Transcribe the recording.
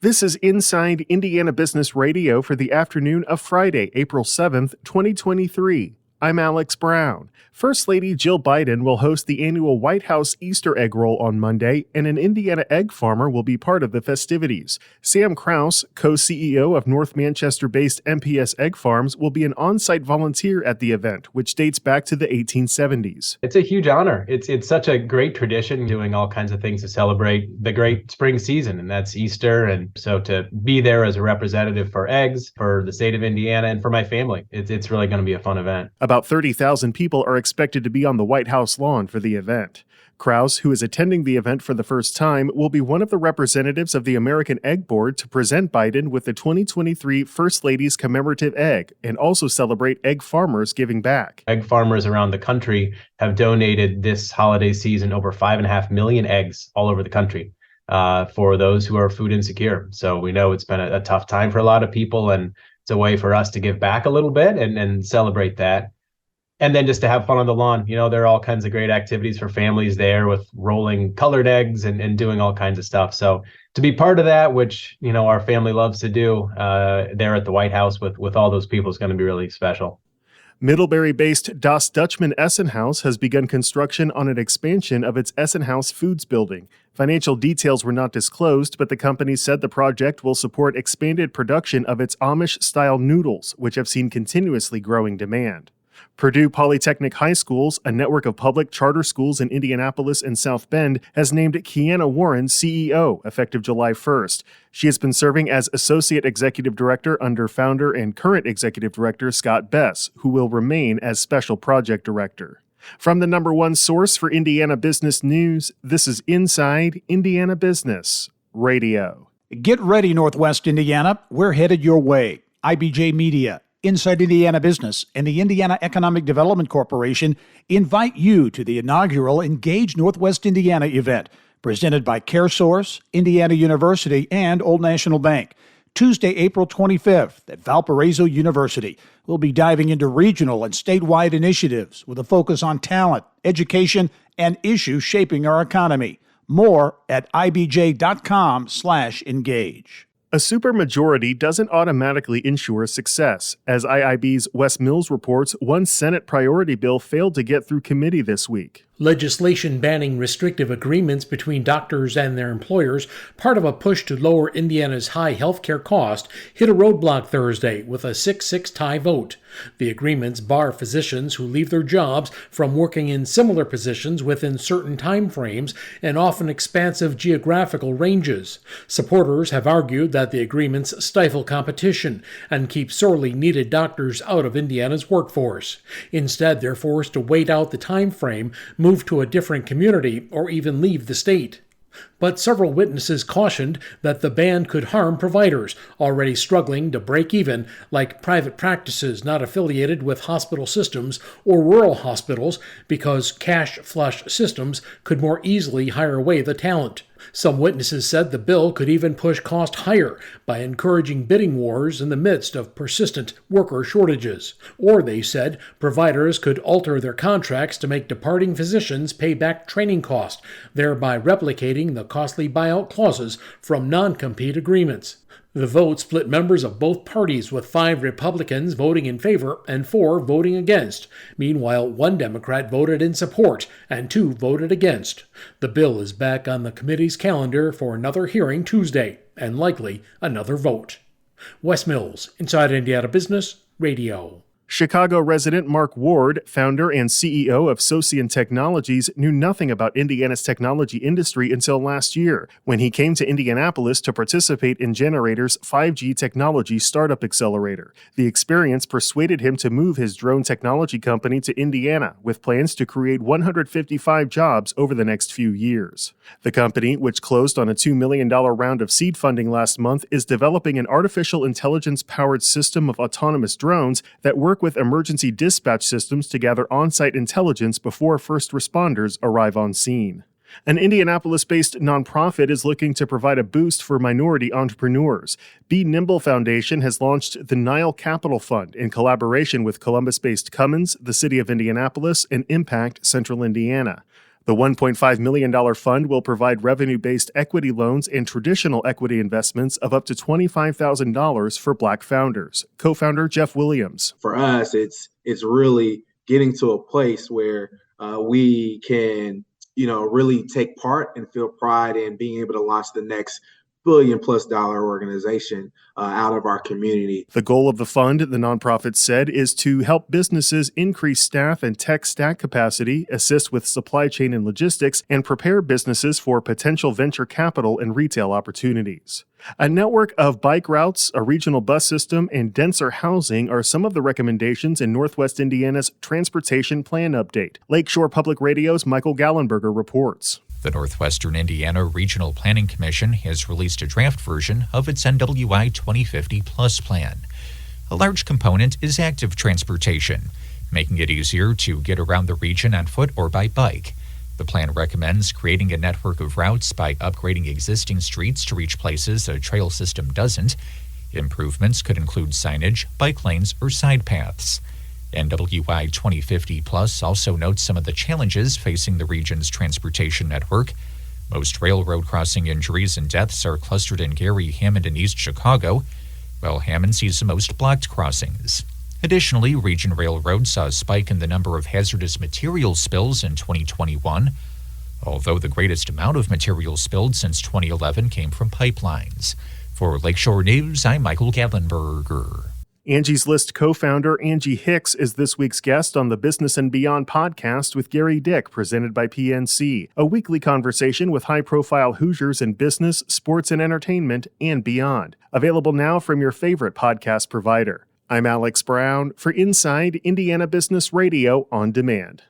This is Inside Indiana Business Radio for the afternoon of Friday, April 7th, 2023. I'm Alex Brown. First Lady Jill Biden will host the annual White House Easter egg roll on Monday, and an Indiana egg farmer will be part of the festivities. Sam Krause, co-CEO of North Manchester-based MPS Egg Farms, will be an on-site volunteer at the event, which dates back to the 1870s. It's a huge honor. It's such a great tradition, doing all kinds of things to celebrate the great spring season, and that's Easter. And so to be there as a representative for eggs, for the state of Indiana, and for my family, it's really going to be a fun event. About 30,000 people are expected to be on the White House lawn for the event. Krause, who is attending the event for the first time, will be one of the representatives of the American Egg Board to present Biden with the 2023 First Lady's commemorative egg and also celebrate egg farmers giving back. Egg farmers around the country have donated this holiday season over 5.5 million eggs all over the country for those who are food insecure. So we know it's been a tough time for a lot of people, and it's a way for us to give back a little bit and celebrate that. And then just to have fun on the lawn. You know, there are all kinds of great activities for families there with rolling colored eggs and doing all kinds of stuff. So to be part of that, which, you know, our family loves to do there at the White House with all those people, is going to be really special. Middlebury-based Das Dutchman Essenhaus has begun construction on an expansion of its Essenhaus Foods building. Financial details were not disclosed, but the company said the project will support expanded production of its Amish-style noodles, which have seen continuously growing demand. Purdue Polytechnic High Schools, a network of public charter schools in Indianapolis and South Bend, has named Kiana Warren CEO effective July 1st. She has been serving as Associate Executive Director under founder and current Executive Director Scott Bess, who will remain as Special Project Director. From the number one source for Indiana business news, this is Inside Indiana Business Radio. Get ready, Northwest Indiana. We're headed your way. IBJ Media, Inside Indiana Business, and the Indiana Economic Development Corporation invite you to the inaugural Engage Northwest Indiana event, presented by CareSource, Indiana University, and Old National Bank. Tuesday, April 25th at Valparaiso University. We'll be diving into regional and statewide initiatives with a focus on talent, education, and issues shaping our economy. More at ibj.com/engage. A supermajority doesn't automatically ensure success. As IIB's Wes Mills reports, one Senate priority bill failed to get through committee this week. Legislation banning restrictive agreements between doctors and their employers, part of a push to lower Indiana's high healthcare cost, hit a roadblock Thursday with a 6-6 tie vote. The agreements bar physicians who leave their jobs from working in similar positions within certain time frames and often expansive geographical ranges. Supporters have argued that the agreements stifle competition and keep sorely needed doctors out of Indiana's workforce. Instead, they're forced to wait out the time frame, move to a different community, or even leave the state. But several witnesses cautioned that the ban could harm providers already struggling to break even, like private practices not affiliated with hospital systems or rural hospitals, because cash flush systems could more easily hire away the talent. Some witnesses said the bill could even push cost higher by encouraging bidding wars in the midst of persistent worker shortages. Or, they said, providers could alter their contracts to make departing physicians pay back training costs, thereby replicating the costly buyout clauses from non-compete agreements. The vote split members of both parties, with 5 Republicans voting in favor and 4 voting against. Meanwhile, 1 Democrat voted in support and 2 voted against. The bill is back on the committee's calendar for another hearing Tuesday and likely another vote. Wes Mills, Inside Indiana Business Radio. Chicago resident Mark Ward, founder and CEO of Socian Technologies, knew nothing about Indiana's technology industry until last year, when he came to Indianapolis to participate in Generator's 5G technology startup accelerator. The experience persuaded him to move his drone technology company to Indiana, with plans to create 155 jobs over the next few years. The company, which closed on a $2 million round of seed funding last month, is developing an artificial intelligence-powered system of autonomous drones that work with emergency dispatch systems to gather on-site intelligence before first responders arrive on scene. An Indianapolis-based nonprofit is looking to provide a boost for minority entrepreneurs. Be Nimble Foundation has launched the Nile Capital Fund in collaboration with Columbus-based Cummins, the City of Indianapolis, and Impact Central Indiana. The $1.5 million fund will provide revenue-based equity loans and traditional equity investments of up to $25,000 for Black founders. Co-founder Jeff Williams. For us, it's really getting to a place where we can, really take part and feel pride in being able to launch the next $1 billion+ organization out of our community. The goal of the fund, the nonprofit said, is to help businesses increase staff and tech stack capacity, assist with supply chain and logistics, and prepare businesses for potential venture capital and retail opportunities. A network of bike routes, a regional bus system, and denser housing are some of the recommendations in Northwest Indiana's Transportation Plan Update. Lakeshore Public Radio's Michael Gallenberger reports. The Northwestern Indiana Regional Planning Commission has released a draft version of its NWI 2050 Plus plan. A large component is active transportation, making it easier to get around the region on foot or by bike. The plan recommends creating a network of routes by upgrading existing streets to reach places a trail system doesn't. Improvements could include signage, bike lanes, or side paths. NWI 2050 Plus also notes some of the challenges facing the region's transportation network. Most railroad crossing injuries and deaths are clustered in Gary, Hammond, and East Chicago, while Hammond sees the most blocked crossings. Additionally, Region Railroad saw a spike in the number of hazardous material spills in 2021, although the greatest amount of material spilled since 2011 came from pipelines. For Lakeshore News, I'm Michael Gallenberger. Angie's List co-founder Angie Hicks is this week's guest on the Business and Beyond podcast with Gary Dick, presented by PNC, a weekly conversation with high-profile Hoosiers in business, sports, and entertainment, and beyond. Available now from your favorite podcast provider. I'm Alex Brown for Inside Indiana Business Radio on Demand.